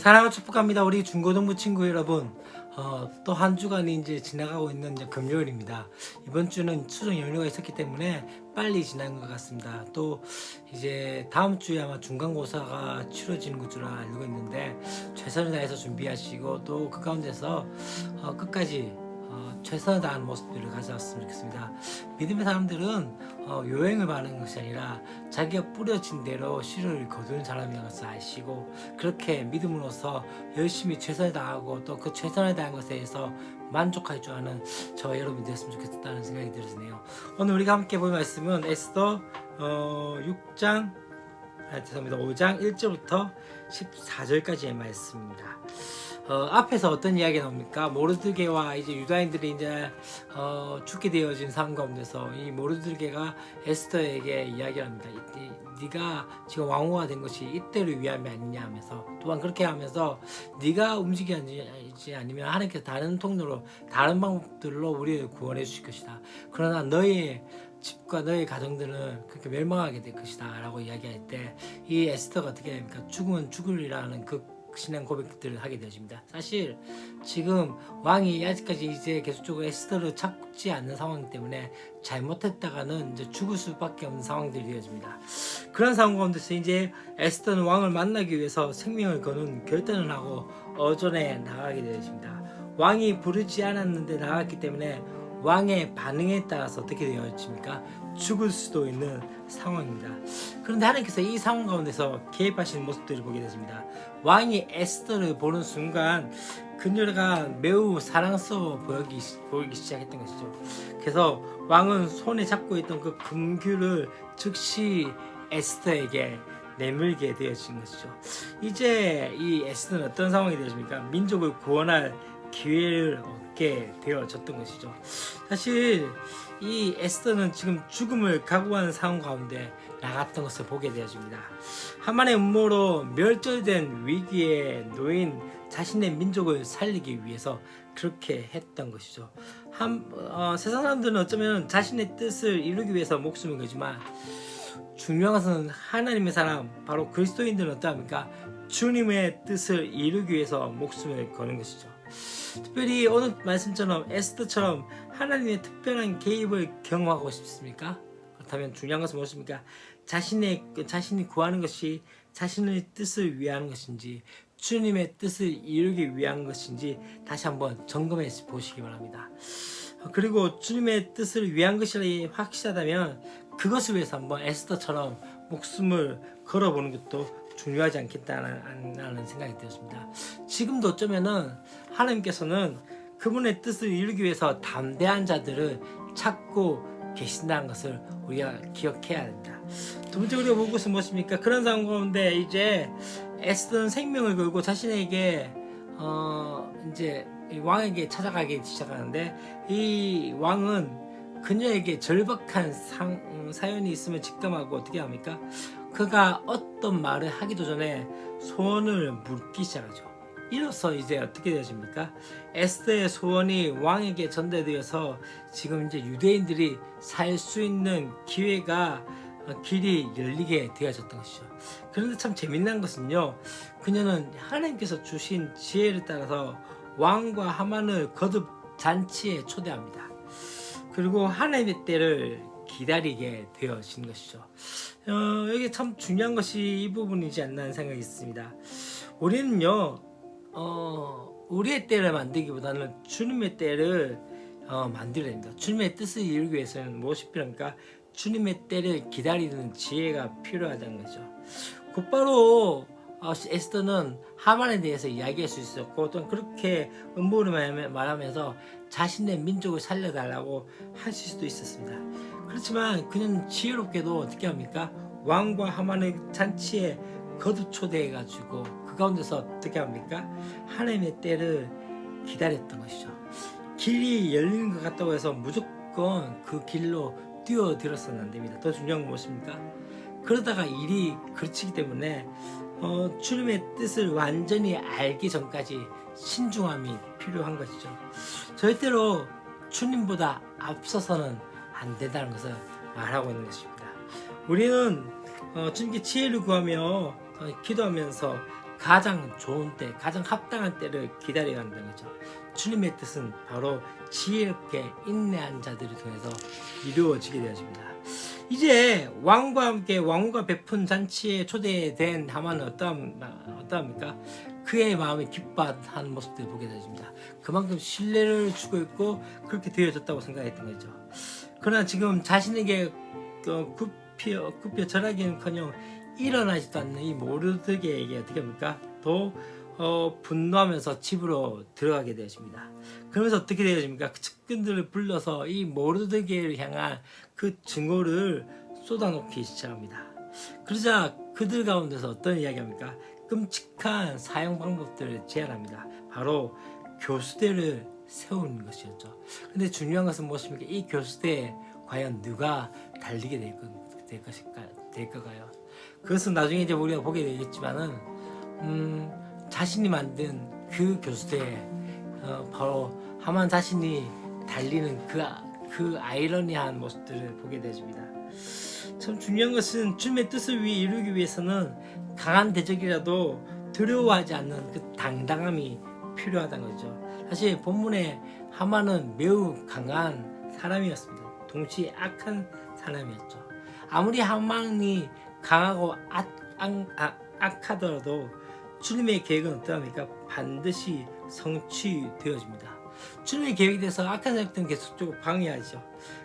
사랑을 축복합니다. 우리 중고등부 친구 여러분. 또 한 주간이 이제 지나가고 있는 이제 금요일입니다. 이번 주는 추석 연휴가 있었기 때문에 빨리 지난 것 같습니다. 또 이제 다음 주에 아마 중간고사가 치러지는 것으로 알고 있는데 최선을 다해서 준비하시고 또 그 가운데서 끝까지 최선을 다하는 모습들을 가져왔으면 좋겠습니다. 믿음의 사람들은 요행을 바라는 것이 아니라 자기가 뿌려진 대로 씨를 거두는 사람이라는 것을 아시고 그렇게 믿음으로써 열심히 최선을 다하고 또 그 최선을 다한 것에 대해서 만족할 줄 아는 저 여러분이 됐으면 좋겠다는 생각이 들으시네요. 오늘 우리가 함께 볼 말씀은 에스더 5장 1절부터 14절까지의 말씀입니다. 앞에서 어떤 이야기가 나옵니까? 모르드게와 이제 유다인들이 이제 죽게 되어진 상황 가운데서 이 모르드게가 에스더에게 이야기를 합니다. 네가 지금 왕후가 된 것이 이때를 위함이 아니냐 하면서 또한 그렇게 하면서 네가 움직이지 아니면 하나님께서 다른 통로로 다른 방법들로 우리를 구원해 주실 것이다. 그러나 너의 집과 너의 가정들은 그렇게 멸망하게 될 것이다 라고 이야기할 때 이 에스더가 어떻게 됩니까? 죽으면 죽으리라는 그 신앙 고백들을 하게 되어집니다. 사실 지금 왕이 아직까지 이제 계속적으로 에스더를 찾지 않는 상황 때문에 잘못했다가는 이제 죽을 수밖에 없는 상황들이 되어집니다. 그런 상황 가운데서 이제 에스더는 왕을 만나기 위해서 생명을 거는 결단을 하고 어전에 나가게 되어집니다. 왕이 부르지 않았는데 나갔기 때문에 왕의 반응에 따라서 어떻게 되어집니까? 죽을 수도 있는 상황입니다. 그런데 하나님께서 이 상황 가운데서 개입하시는 모습들을 보게 되십니다. 왕이 에스더를 보는 순간 그녀가 매우 사랑스러워 보이기 시작했던 것이죠. 그래서 왕은 손에 잡고 있던 그 금규를 즉시 에스더에게 내밀게 되어진 것이죠. 이제 이 에스더는 어떤 상황이 되어집니까? 민족을 구원할 기회를 얻게 되어졌던 것이죠. 사실 이 에스더는 지금 죽음을 각오하는 상황 가운데 나갔던 것을 보게 되어집니다. 하만의 음모로 멸절된 위기에 놓인 자신의 민족을 살리기 위해서 그렇게 했던 것이죠. 세상 사람들은 어쩌면 자신의 뜻을 이루기 위해서 목숨을 걸지만 중요한 것은 하나님의 사람 바로 그리스도인들은 어떠합니까? 주님의 뜻을 이루기 위해서 목숨을 거는 것이죠. 특별히 오늘 말씀처럼 에스더처럼 하나님의 특별한 개입을 경험하고 싶습니까? 그렇다면 중요한 것은 무엇입니까? 자신이 구하는 것이 자신의 뜻을 위한 것인지 주님의 뜻을 이루기 위한 것인지 다시 한번 점검해 보시기 바랍니다. 그리고 주님의 뜻을 위한 것이 확실하다면 그것을 위해서 한번 에스더처럼 목숨을 걸어보는 것도 중요하지 않겠다는 생각이 들었습니다. 지금도 어쩌면은 하나님께서는 그분의 뜻을 이루기 위해서 담대한 자들을 찾고 계신다는 것을 우리가 기억해야 됩니다. 두 번째 우리가 볼 것은 무엇입니까? 그런 상황 가운데 이제 에스더는 생명을 걸고 자신에게 이제 왕에게 찾아가기 시작하는데 이 왕은 그녀에게 절박한 사연이 있으면 직감하고 어떻게 합니까? 그가 어떤 말을 하기도 전에 소원을 묻기 시작하죠. 이로써 이제 어떻게 되어집니까? 에스더의 소원이 왕에게 전달되어서 지금 이제 유대인들이 살 수 있는 길이 열리게 되어졌던 것이죠. 그런데 참 재미난 것은요, 그녀는 하나님께서 주신 지혜를 따라서 왕과 하만을 거듭 잔치에 초대합니다. 그리고 하나님의 때를 기다리게 되어진 것이죠. 여기 참 중요한 것이 이 부분이지 않나 하는 생각이 있습니다. 우리는요, 우리의 때를 만들기보다는 주님의 때를 만들어야 됩니다. 주님의 뜻을 이루기 위해서는 무엇이 필요합니까? 주님의 때를 기다리는 지혜가 필요하다는 거죠. 곧바로 에스더는 하만에 대해서 이야기할 수 있었고 또 그렇게 음모를 말하면서 자신의 민족을 살려달라고 하실 수도 있었습니다. 그렇지만 그는 지혜롭게도 어떻게 합니까? 왕과 하만의 잔치에 거듭 초대해가지고 그 가운데서 어떻게 합니까? 하나님의 때를 기다렸던 것이죠. 길이 열리는 것 같다고 해서 무조건 그 길로 뛰어들어서는 안 됩니다. 더 중요한 건 무엇입니까? 그러다가 일이 그르치기 때문에 주님의 뜻을 완전히 알기 전까지 신중함이 필요한 것이죠. 절대로 주님보다 앞서서는 안 된다는 것을 말하고 있는 것입니다. 우리는 주님께 지혜를 구하며 기도하면서 가장 좋은 때, 가장 합당한 때를 기다려야 한다는 거죠. 주님의 뜻은 바로 지혜롭게 인내한 자들을 통해서 이루어지게 되어집니다. 이제 왕과 함께 왕후가 베푼 잔치에 초대된 하만은 어떠합니까? 그의 마음이 기뻐하는 모습들을 보게 되어집니다. 그만큼 신뢰를 주고 있고 그렇게 되어졌다고 생각했던 거죠. 그러나 지금 자신에게 굽혀 절하기는커녕 일어나지도 않는 이 모르드게에게 어떻게 합니까? 더 분노하면서 집으로 들어가게 되어집니다. 그러면서 어떻게 되어집니까? 그 측근들을 불러서 이 모르드게를 향한 그 증오를 쏟아놓기 시작합니다. 그러자 그들 가운데서 어떤 이야기합니까? 끔찍한 사형 방법들을 제안합니다. 바로 교수대를 세우는 것이었죠. 근데 중요한 것은 무엇입니까? 이 교수대에 과연 누가 달리게 될 것일까요? 그것은 나중에 이제 우리가 보게 되겠지만은 자신이 만든 그 교수대에 바로 하만 자신이 달리는 그 아이러니한 모습들을 보게 되집니다. 참 중요한 것은 주님의 뜻을 이루기 위해서는 강한 대적이라도 두려워하지 않는 그 당당함이 필요하다는 거죠. 사실 본문에 하만은 매우 강한 사람이었습니다. 동시에 악한 사람이었죠. 아무리 하만이 강하고 악하더라도 주님의 계획은 어떠합니까? 반드시 성취되어집니다. 주님의 계획에 대해서 악한 사람들은 계속적으로 방해하죠.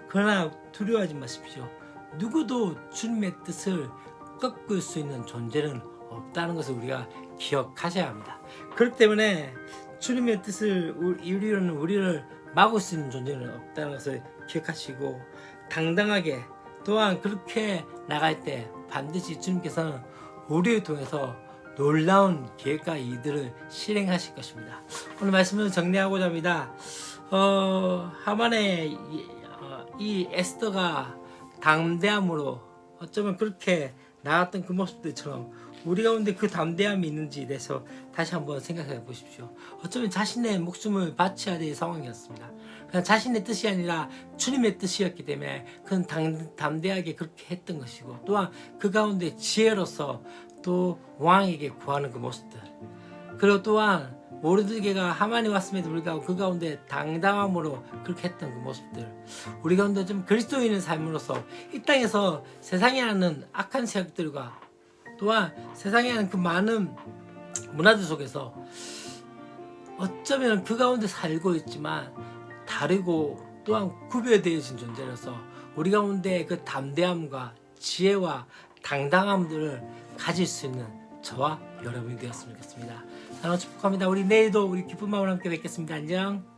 그러나 두려워하지 마십시오. 누구도 주님의 뜻을 꺾을 수 있는 존재는 없다는 것을 우리가 기억하셔야 합니다. 그렇기 때문에 주님의 뜻을 이루려는 우리를 막을 수 있는 존재는 없다는 것을 기억하시고 당당하게 또한 그렇게 나갈 때 반드시 주님께서는 우리를 통해서 놀라운 계획과 이들을 실행하실 것입니다. 오늘 말씀을 정리하고자 합니다. 하만의 이 에스더가 담대함으로 어쩌면 그렇게 나갔던 그 모습들처럼 우리 가운데 그 담대함이 있는지에 대해서 다시 한번 생각해 보십시오. 어쩌면 자신의 목숨을 바쳐야 될 상황이었습니다. 그냥 자신의 뜻이 아니라 주님의 뜻이었기 때문에 그는 담대하게 그렇게 했던 것이고, 또한 그 가운데 지혜로서 또 왕에게 구하는 그 모습들, 그리고 또한 모르드게가 하만이 왔음에도 불구하고 그 가운데 당당함으로 그렇게 했던 그 모습들, 우리 가운데 좀 그리스도인의 삶으로서 이 땅에서 세상에 하는 악한 세력들과 또한 세상에 하는 그 많은 문화들 속에서 어쩌면 그 가운데 살고 있지만 다르고 또한 구별되어진 존재로서 우리 가운데 그 담대함과 지혜와 당당함들을 가질 수 있는 저와 여러분이 되었으면 좋겠습니다. 나눠 축복합니다. 우리 내일도 우리 기쁜 마음으로 함께 뵙겠습니다. 안녕.